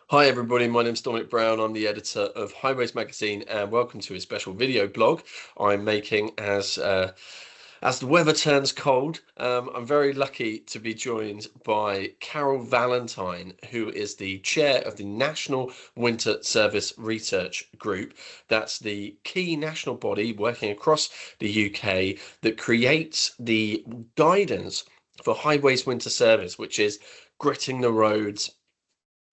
Hi everybody, my name's Dominic Browne. I'm the editor of Highways Magazine, and welcome to a special video blog I'm making as the weather turns cold. I'm very lucky to be joined by Carol Valentine, who is the chair of the National Winter Service Research Group. That's the key national body working across the UK that creates the guidance for Highways Winter Service, which is gritting the roads,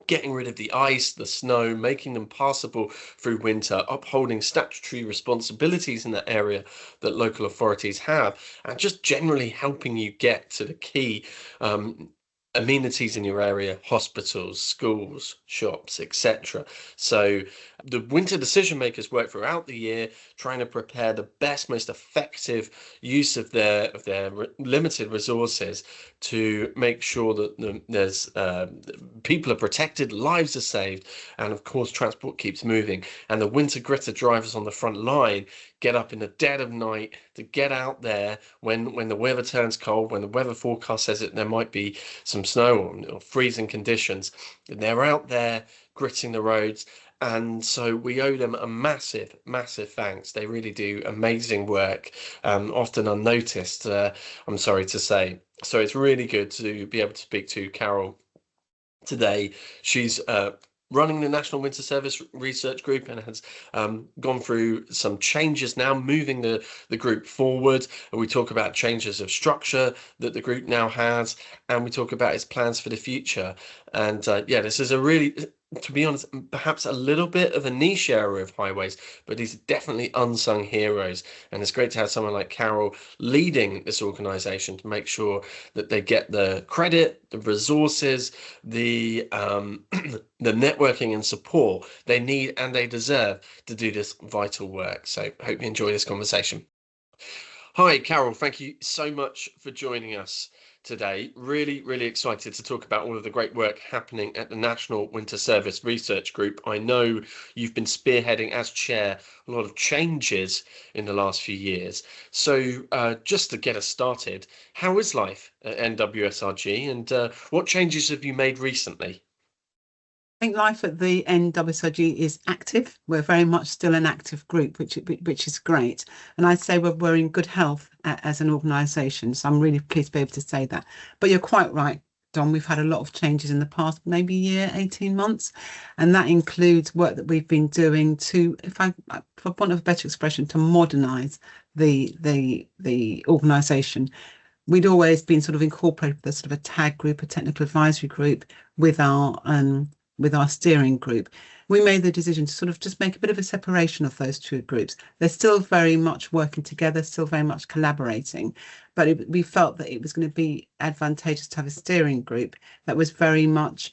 getting rid of the ice, the snow, making them passable through winter, upholding statutory responsibilities in that area that local authorities have, and just generally helping you get to the key amenities in your area: hospitals, schools, shops, etc. So the winter decision makers work throughout the year trying to prepare the best, most effective use of their limited resources to make sure that there's people are protected, lives are saved, and of course transport keeps moving. And the winter gritter drivers on the front line get up in the dead of night to get out there when the weather turns cold, when the weather forecast says that there might be some snow or freezing conditions. And they're out there gritting the roads. And so we owe them a massive, massive thanks. They really do amazing work, often unnoticed, I'm sorry to say. So it's really good to be able to speak to Carol today. She's running the National Winter Service Research Group and has gone through some changes now, moving the group forward. And we talk about changes of structure that the group now has, and we talk about its plans for the future. And yeah, this is a really, to be honest, perhaps a little bit of a niche area of highways, but these are definitely unsung heroes. And it's great to have someone like Carol leading this organisation to make sure that they get the credit, the resources, the the networking and support they need and they deserve to do this vital work. So hope you enjoy this conversation. Hi, Carol. Thank you so much for joining us today. Really, really excited to talk about all of the great work happening at the National Winter Service Research Group. I know you've been spearheading as chair a lot of changes in the last few years. So just to get us started, how is life at NWSRG, and what changes have you made recently? I think life at the NWSRG is active. We're very much still an active group, which is great. And I'd say we're in good health as an organisation. So I'm really pleased to be able to say that. But you're quite right, Don. We've had a lot of changes in the past, maybe year, 18 months. And that includes work that we've been doing to, for want of a better expression, to modernise the organisation. We'd always been sort of incorporated the sort of a tag group, a technical advisory group with our steering group. We made the decision to sort of just make a bit of a separation of those two groups. They're still very much working together, still very much collaborating, but we felt that it was going to be advantageous to have a steering group that was very much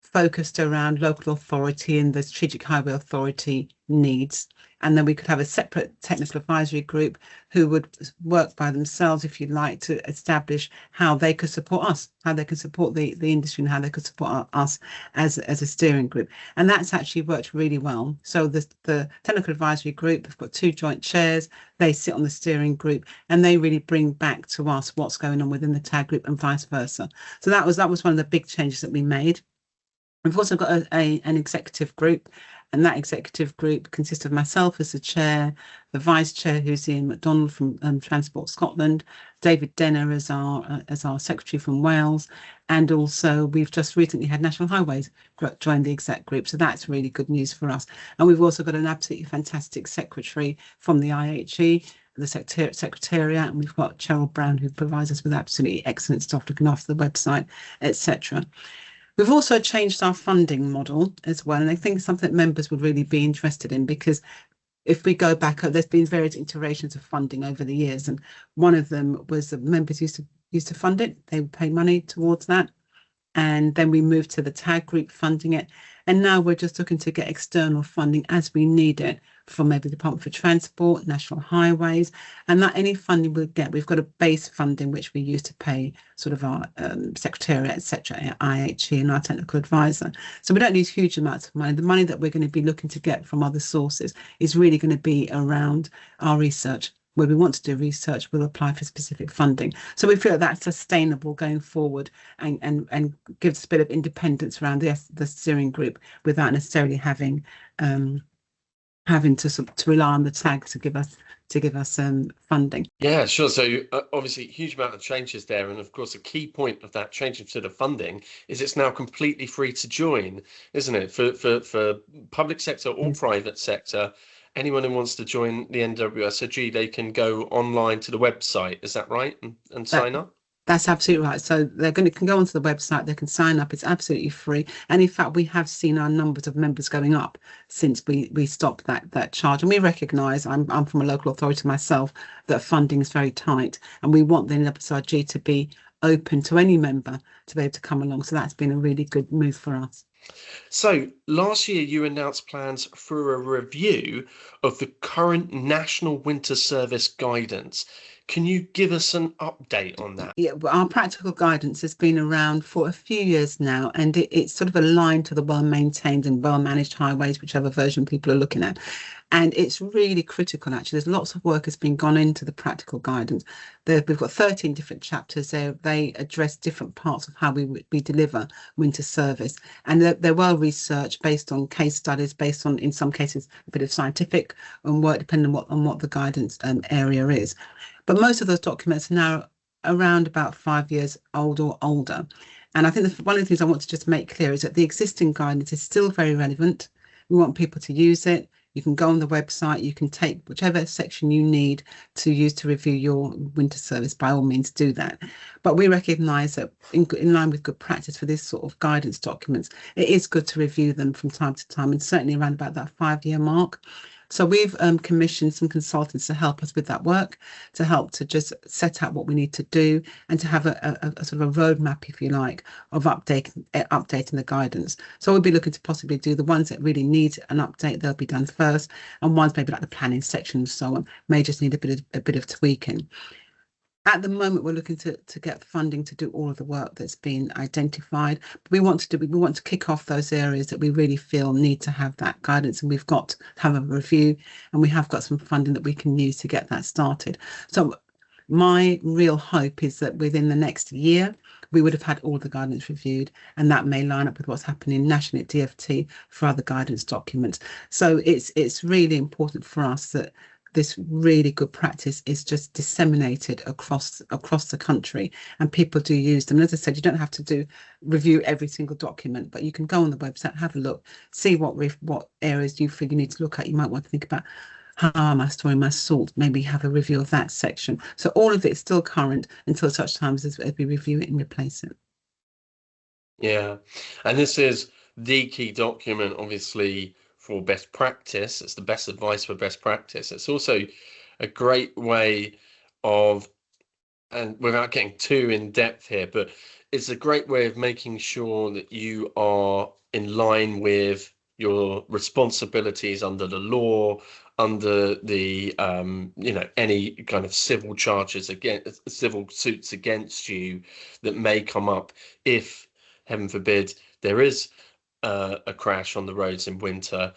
focused around local authority and the Strategic Highway Authority needs. And then we could have a separate technical advisory group who would work by themselves, if you like, to establish how they could support us, how they could support the industry, and how they could support us as a steering group. And that's actually worked really well. So the technical advisory group, they've got two joint chairs, they sit on the steering group, and they really bring back to us what's going on within the tag group and vice versa. So that was one of the big changes that we made. We've also got an executive group, and that executive group consists of myself as the chair, the vice chair, who's Ian McDonald from Transport Scotland, David Denner as our secretary from Wales, and also we've just recently had National Highways join the exec group, so that's really good news for us. And we've also got an absolutely fantastic secretary from the IHE, the secretariat, and we've got Cheryl Brown, who provides us with absolutely excellent stuff looking after the website, etc. We've also changed our funding model as well, and I think it's something that members would really be interested in, because if we go back, there's been various iterations of funding over the years, and one of them was that members used to fund it. They would pay money towards that, and then we moved to the tag group funding it, and now we're just looking to get external funding as we need it from maybe the Department for Transport, National Highways, and that any funding we'll get, we've got a base funding which we use to pay sort of our secretariat, etc., IHE, and our technical advisor. So we don't need huge amounts of money. The money that we're going to be looking to get from other sources is really going to be around our research where we want to do research, we'll apply for specific funding. So we feel that's sustainable going forward, and gives us a bit of independence around the steering group without necessarily having to rely on the tag to give us funding. Yeah, sure. So obviously, huge amount of changes there, and of course, a key point of that change to the funding is it's now completely free to join, isn't it? For public sector or Yes. private sector, anyone who wants to join the NWSRG, they can go online to the website. Is that right? And sign up? That's absolutely right. So can go onto the website, they can sign up. It's absolutely free. And in fact, we have seen our numbers of members going up since we stopped that charge. And we recognise, I'm from a local authority myself, that funding is very tight, and we want the NWSRG to be open to any member to be able to come along. So that's been a really good move for us. So last year you announced plans for a review of the current National Winter Service guidance. Can you give us an update on that? Yeah, well, our practical guidance has been around for a few years now, and it's sort of aligned to the well-maintained and well-managed highways, whichever version people are looking at. And it's really critical, actually. There's lots of work has been gone into the practical guidance. We've got 13 different chapters there. They address different parts of how we deliver winter service. And they're well researched, based on case studies, based on, in some cases, a bit of scientific work, depending on what the guidance area is. But most of those documents are now around about 5 years old or older. And I think one of the things I want to just make clear is that the existing guidance is still very relevant. We want people to use it. You can go on the website, you can take whichever section you need to use to review your winter service, by all means do that. But we recognise that in line with good practice for this sort of guidance documents, it is good to review them from time to time, and certainly around about that 5-year mark. So we've commissioned some consultants to help us with that work, to help to just set out what we need to do, and to have a sort of a roadmap, if you like, of updating the guidance. So we'll be looking to possibly do the ones that really need an update, they'll be done first, and ones maybe like the planning section and so on may just need a bit of tweaking. At the moment, we're looking to get funding to do all of the work that's been identified. But we want to kick off those areas that we really feel need to have that guidance, and we've got to have a review, and we have got some funding that we can use to get that started. So my real hope is that within the next year, we would have had all the guidance reviewed, and that may line up with what's happening nationally at DFT for other guidance documents. So it's really important for us that this really good practice is just disseminated across the country, and people do use them. And as I said, you don't have to review every single document, but you can go on the website, have a look, see what areas you feel you need to look at. You might want to think about, how am I storing my salt? Maybe have a review of that section. So all of it is still current until such times as we review it and replace it. Yeah, and this is the key document, obviously, for best practice. It's the best advice for best practice. It's also a great way of, and without getting too in depth here, but it's a great way of making sure that you are in line with your responsibilities under the law, under the any kind of civil charges, against civil suits against you that may come up if, heaven forbid, there is a crash on the roads in winter.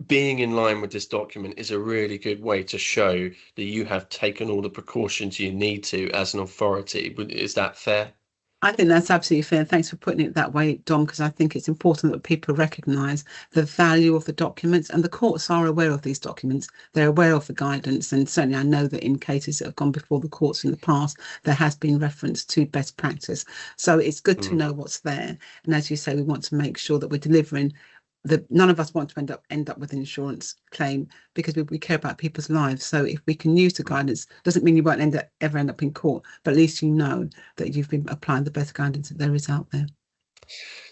Being in line with this document is a really good way to show that you have taken all the precautions you need to as an authority. Is that fair? I think that's absolutely fair. Thanks for putting it that way, Dom, because I think it's important that people recognise the value of the documents, and the courts are aware of these documents. They're aware of the guidance, and certainly I know that in cases that have gone before the courts in the past, there has been reference to best practice. So it's good to know what's there. And as you say, we want to make sure that we're delivering. None of us want to end up with an insurance claim, because we care about people's lives. So if we can use the guidance, doesn't mean you won't ever end up in court, but at least you know that you've been applying the best guidance that there is out there.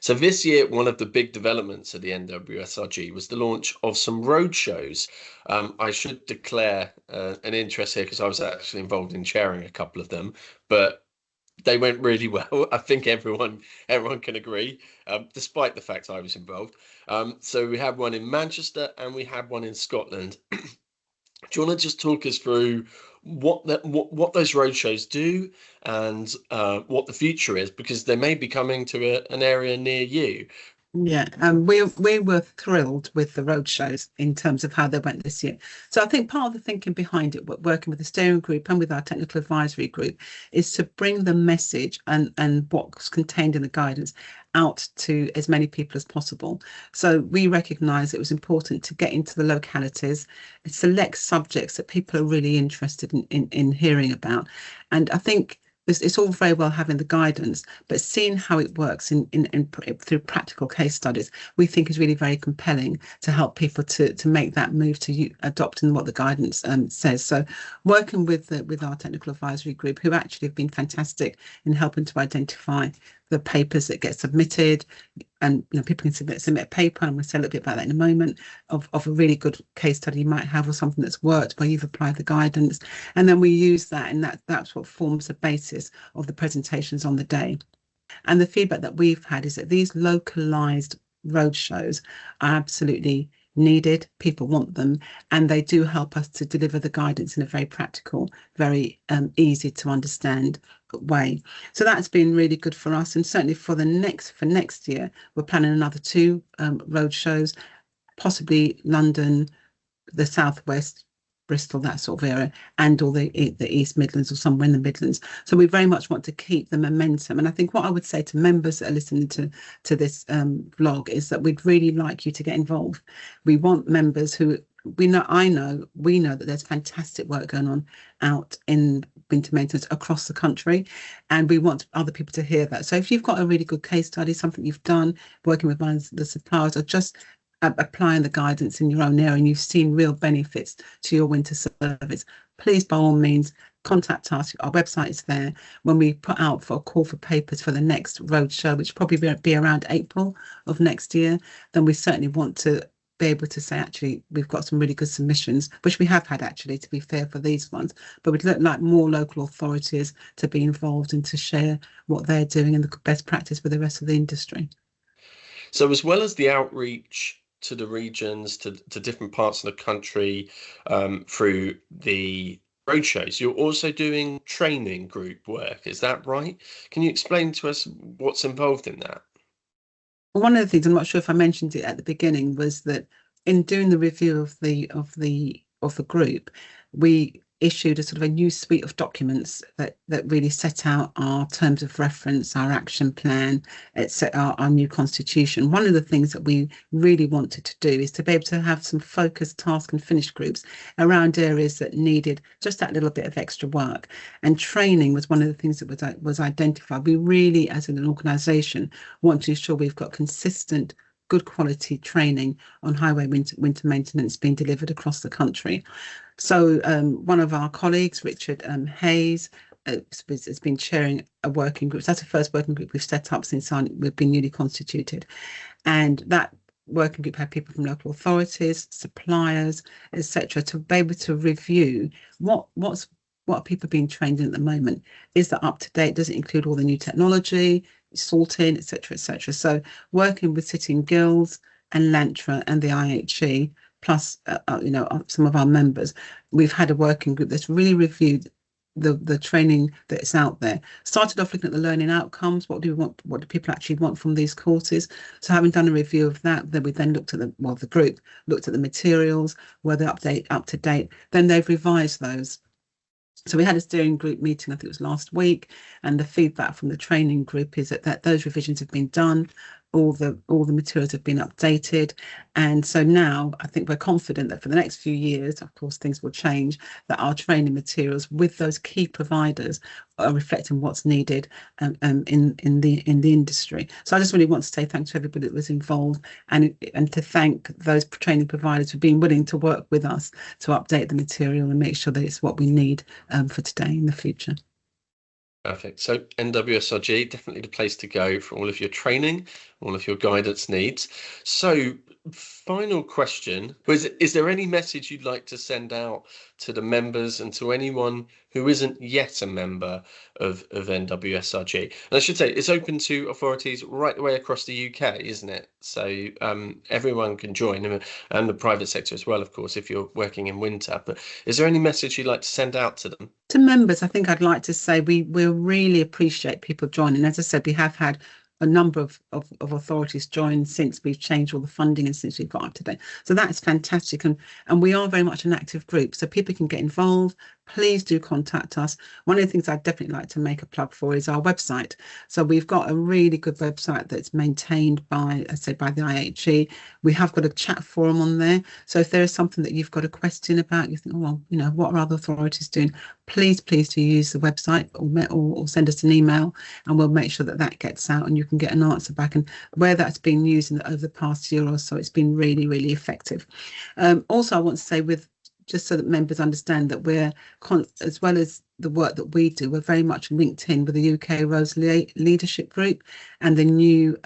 So this year, one of the big developments at the NWSRG was the launch of some road shows. I should declare an interest here, because I was actually involved in chairing a couple of them, but they went really well. I think everyone can agree, despite the fact I was involved. So we had one in Manchester and we had one in Scotland. Do you want to just talk us through what those roadshows do, and what the future is, because they may be coming to an area near you? Yeah, we were thrilled with the road shows in terms of how they went this year. So I think part of the thinking behind it, working with the steering group and with our technical advisory group, is to bring the message and what's contained in the guidance out to as many people as possible. So we recognise it was important to get into the localities, select subjects that people are really interested in hearing about, and I think it's all very well having the guidance, but seeing how it works through practical case studies, we think is really very compelling to help people to make that move to adopting what the guidance says. So, working with our technical advisory group, who actually have been fantastic in helping to identify the papers that get submitted, and people can submit a paper, and we'll say a little bit about that in a moment, of a really good case study you might have, or something that's worked where you've applied the guidance, and then we use that, and that's what forms the basis of the presentations on the day. And the feedback that we've had is that these localized roadshows are absolutely needed. People want them, and they do help us to deliver the guidance in a very practical, very easy to understand way. So that's been really good for us, and certainly for next year, we're planning another 2 road shows, possibly London, the Southwest, Bristol, that sort of area, and or the East Midlands, or somewhere in the Midlands. So we very much want to keep the momentum. And I think what I would say to members that are listening to this vlog is that we'd really like you to get involved. We want members who we know that there's fantastic work going on out in winter maintenance across the country, and we want other people to hear that. So if you've got a really good case study, something you've done working with one of the suppliers, or just applying the guidance in your own area, and you've seen real benefits to your winter service, please by all means contact us. Our website is there. When we put out for a call for papers for the next roadshow, which probably be around April of next year, then we certainly want to be able to say, actually, we've got some really good submissions, which we have had, actually, to be fair, for these ones, but we'd like more local authorities to be involved and to share what they're doing and the best practice with the rest of the industry. So as well as the outreach to the regions, to different parts of the country, through the roadshows, you're also doing training group work, is that right? Can you explain to us what's involved in that? One of the things, I'm not sure if I mentioned it at the beginning, was that in doing the review of the group, we issued a sort of a new suite of documents that really set out our terms of reference, our action plan, etc., our new constitution. One of the things that we really wanted to do is to be able to have some focused task and finish groups around areas that needed just that little bit of extra work. And training was one of the things that was identified. We really, as an organisation, want to ensure we've got consistent, good quality training on highway winter maintenance being delivered across the country. So one of our colleagues, Richard Hayes, has been chairing a working group. So that's the first working group we've set up since we've been newly constituted. And that working group had people from local authorities, suppliers, etc., to be able to review what are people being trained in at the moment. Is that up to date? Does it include all the new technology, sorting, etc., etc.? So working with City and Guilds and Lantra and the IHE, plus some of our members, we've had a working group that's really reviewed the training that's out there. Started off looking at the learning outcomes. What do we want? What do people actually want from these courses? So having done a review of that, then we then looked at the group looked at the materials, were they up to date? Then they've revised those. So we had a steering group meeting, I think it was last week, and the feedback from the training group is that those revisions have been done. All the materials have been updated, and so now I think we're confident that for the next few years, of course things will change, that our training materials with those key providers are reflecting what's needed in the industry. So I just really want to say thanks to everybody that was involved, and to thank those training providers for being willing to work with us to update the material and make sure that it's what we need for today and the future. Perfect. So NWSRG, definitely the place to go for all of your training, all of your guidance needs. So final question, is there any message you'd like to send out to the members and to anyone who isn't yet a member of NWSRG? And I should say it's open to authorities right the way across the UK, isn't it? So everyone can join, and the private sector as well, of course, if you're working in winter. But is there any message you'd like to send out to them? To members, I think I'd like to say we really appreciate people joining. As I said, we have had a number of authorities joined since we've changed all the funding and since we've got up to date. So that's fantastic. And we are very much an active group, so people can get involved. Please do contact us. One of the things I'd definitely like to make a plug for is our website. So we've got a really good website that's maintained by, I say, by the IHE. We have got a chat forum on there. So if there is something that you've got a question about, you think, oh, well, you know, what are other authorities doing? Please do use the website or send us an email, and we'll make sure that that gets out and you can get an answer back. And where that's been used over the past year or so, it's been really, really effective. Also, I want to say, just so that members understand that we're, as well as the work that we do, we're very much linked in with the UK Rose Leadership Group and the new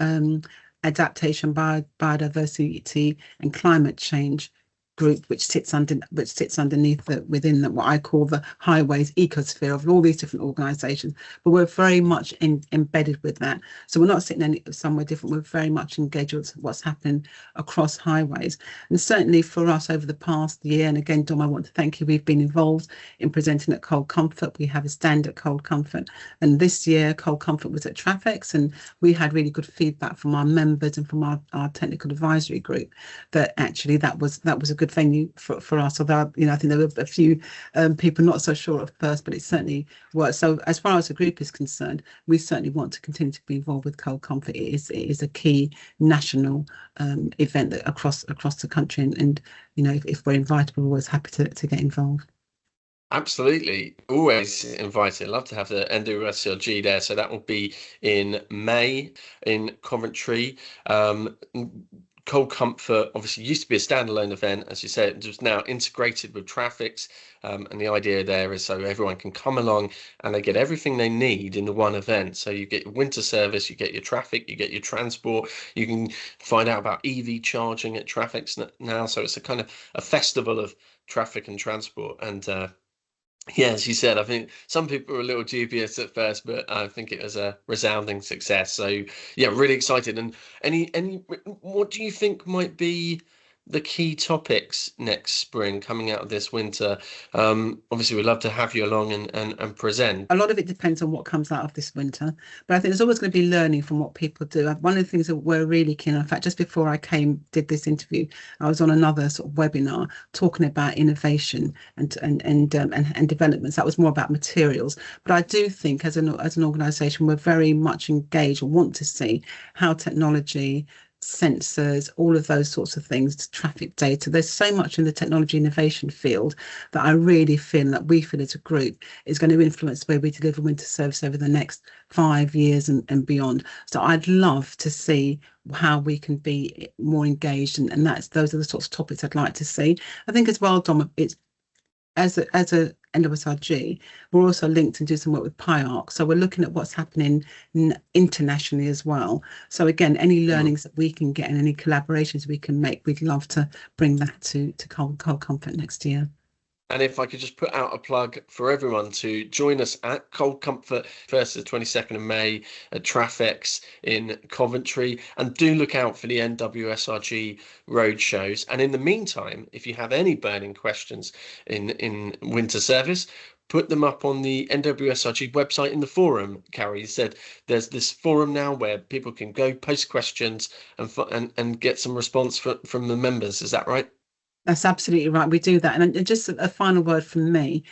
Adaptation, Biodiversity and Climate Change group, which sits underneath within what I call the highways ecosphere of all these different organisations. But we're very much embedded with that. So we're not sitting somewhere different. We're very much engaged with what's happening across highways. And certainly for us over the past year, and again, Dom, I want to thank you. We've been involved in presenting at Cold Comfort. We have a stand at Cold Comfort. And this year, Cold Comfort was at Trafex, and we had really good feedback from our members and from our technical advisory group that actually that was a good venue for us. Although, you know, I think there were a few people not so sure at first, but it certainly worked. So as far as the group is concerned, we certainly want to continue to be involved with Cold Comfort. It is a key national event that across the country, and you know, if we're invited, we're always happy to get involved. Absolutely, always invited. Love to have the NWSRG there. So that will be in May in Coventry. Cold Comfort obviously used to be a standalone event, as you said, just now integrated with Trafex, and the idea there is so everyone can come along and they get everything they need in the one event. So you get your winter service, you get your traffic, you get your transport, you can find out about EV charging at Trafex now. So it's a kind of a festival of traffic and transport. And yeah, as you said, I think some people were a little dubious at first, but I think it was a resounding success. So yeah, really excited. And what do you think might be the key topics next spring coming out of this winter? Obviously, we'd love to have you along and present. A lot of it depends on what comes out of this winter, but I think there's always going to be learning from what people do. One of the things that we're really keen on, in fact, just before I did this interview, I was on another sort of webinar talking about innovation and developments. That was more about materials. But I do think as an organisation, we're very much engaged and want to see how technology, sensors, all of those sorts of things, traffic data. There's so much in the technology innovation field that I really feel that we feel as a group is going to influence the way we deliver winter service over the next 5 years and beyond. So I'd love to see how we can be more engaged, and those are the sorts of topics I'd like to see. I think as well, Dom, it's as a NWSRG, we're also linked and do some work with PIARC. So we're looking at what's happening internationally as well. So again, any learnings that we can get and any collaborations we can make, we'd love to bring that to Cold Comfort next year. And if I could just put out a plug for everyone to join us at Cold Comfort 1st to the 22nd of May at Trafex in Coventry, and do look out for the NWSRG road shows. And in the meantime, if you have any burning questions in winter service, put them up on the NWSRG website in the forum. Carrie said there's this forum now where people can go post questions and get some response from the members. Is that right? That's absolutely right. We do that. And just a final word from me,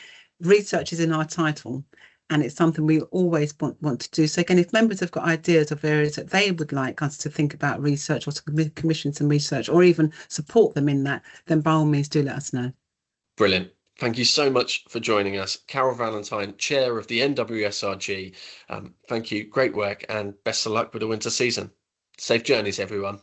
research is in our title, and it's something we always want to do. So again, if members have got ideas of areas that they would like us to think about research or to commission some research or even support them in that, then by all means do let us know. Brilliant. Thank you so much for joining us. Carol Valentine, Chair of the NWSRG. Thank you. Great work and best of luck with the winter season. Safe journeys, everyone.